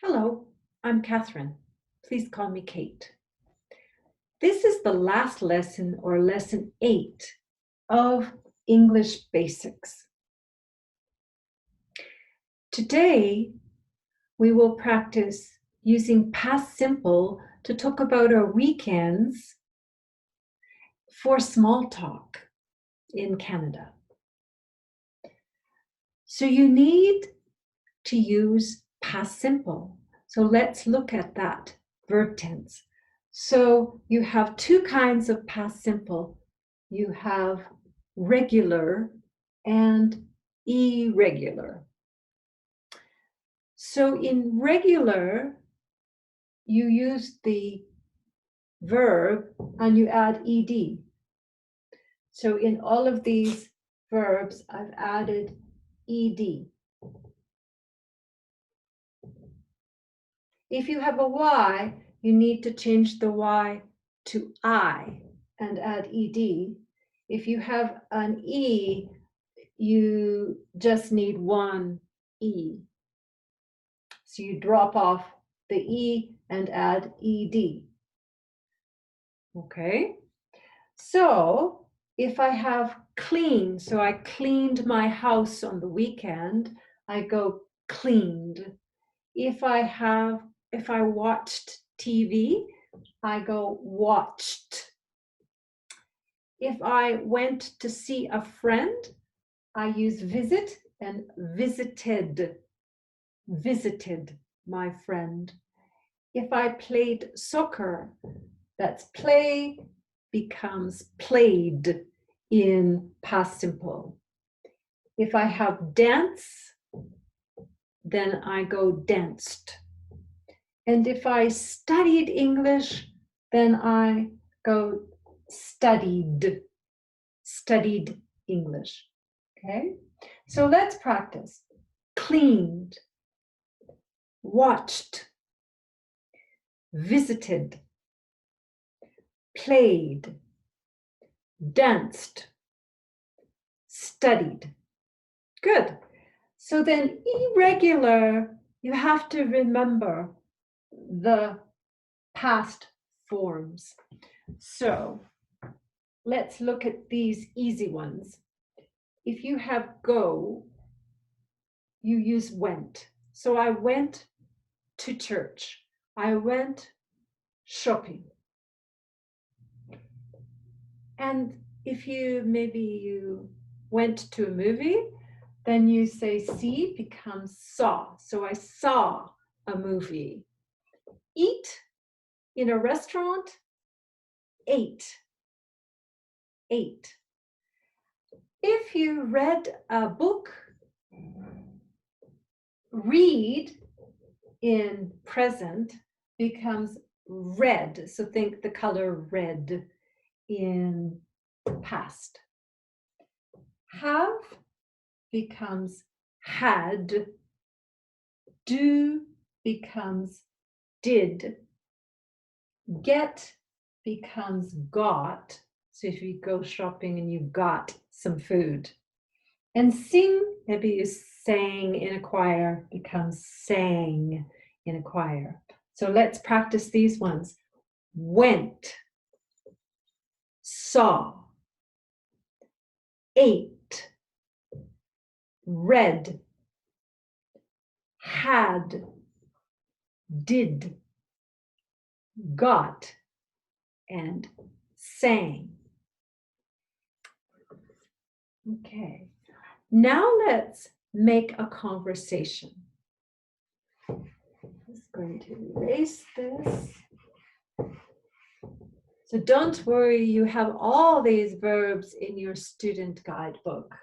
Hello, I'm Catherine. Please call me Kate. This is the last lesson, or lesson 8, of English Basics. Today, we will practice using past simple to talk about our weekends for small talk in Canada. So you need to use past simple. So let's look at that verb tense. So you have two kinds of past simple. You have regular and irregular. So in regular, you use the verb and you add ed. So in all of these verbs, I've added ed. If you have a Y, you need to change the Y to I and add ed. If you have an E, you just need one E. So you drop off the E and add ed. Okay? So if I have clean, so I cleaned my house on the weekend, I go cleaned. If I watched TV, I go watched. If I went to see a friend, I use visit and visited. Visited my friend. If I played soccer, that's play becomes played in past simple. If I have dance, then I go danced. And if I studied English, then I go studied English. Okay, so let's practice. Cleaned, watched, visited, played, danced, studied. Good. So then irregular, you have to remember the past forms. So let's look at these easy ones. If you have go, you use went. So I went to church. I went shopping. And if you went to a movie, then you say see becomes saw. So I saw a movie. Eat in a restaurant, ate. If you read a book, read in present becomes read. So think the color red in past. Have becomes had. Do becomes did. Get becomes got. So if you go shopping and you got some food. And sing, maybe you sang in a choir, becomes sang in a choir. So let's practice these ones. Went, saw, ate, read, had, did, got, and sang. Okay, now let's make a conversation. I'm just going to erase this. So don't worry, you have all these verbs in your student guidebook.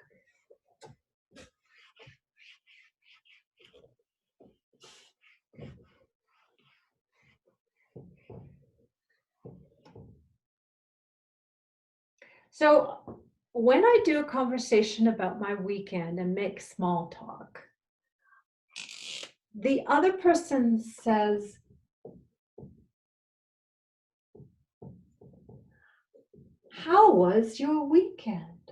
So when I do a conversation about my weekend and make small talk, the other person says, how was your weekend?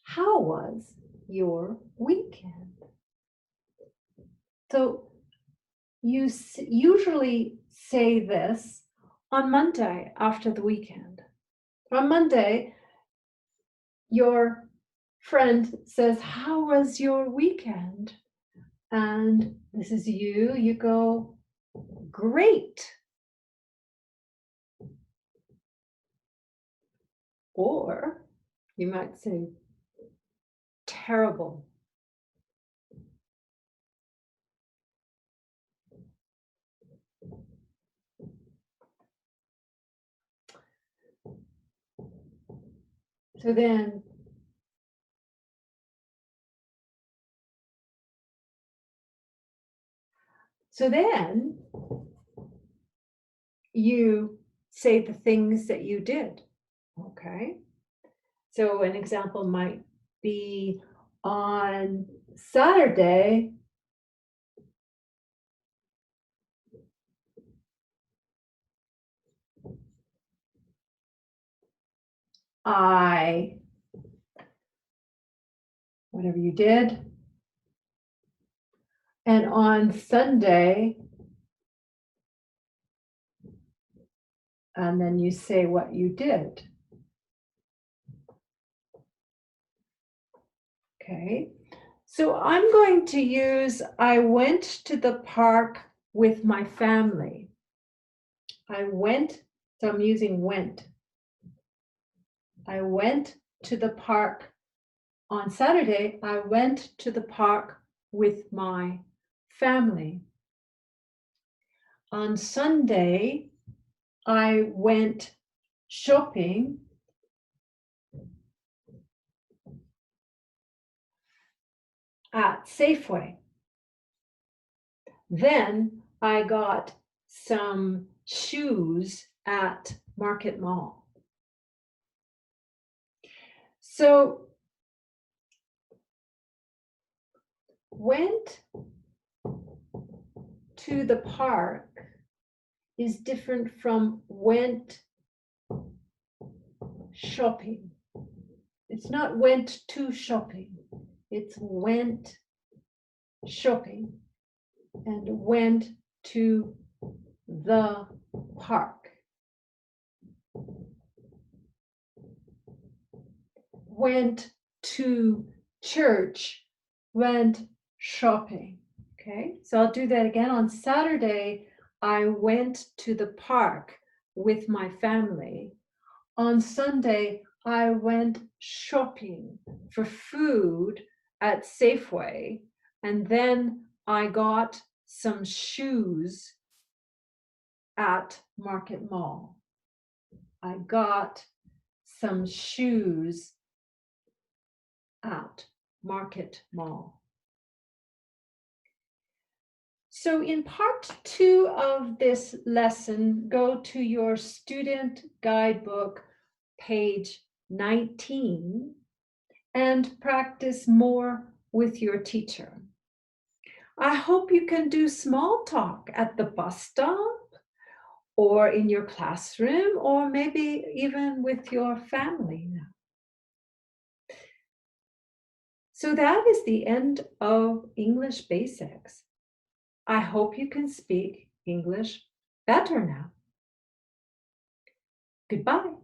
How was your weekend? So you usually say this on Monday after the weekend. On Monday, your friend says, "How was your weekend?" And this is you. You go, "Great." Or you might say, "Terrible." So then you say the things that you did. Okay. So an example might be on Saturday, whatever you did. And on Sunday, and then you say what you did. Okay. So I'm going to use, I went to the park with my family. I went, so I'm using went. I went to the park on Saturday. I went to the park with my family. On Sunday, I went shopping at Safeway. Then I got some shoes at Market Mall. So went to the park is different from went shopping. It's not went to shopping. It's went shopping and went to the park. Went to church, went shopping. Okay, so I'll do that again. On Saturday, I went to the park with my family. On Sunday, I went shopping for food at Safeway, and then I got some shoes at Market Mall. I got some shoes at Market Mall. So in part 2 of this lesson, go to your student guidebook, page 19, and practice more with your teacher. I hope you can do small talk at the bus stop or in your classroom, or maybe even with your family now. So that is the end of English Basics. I hope you can speak English better now. Goodbye.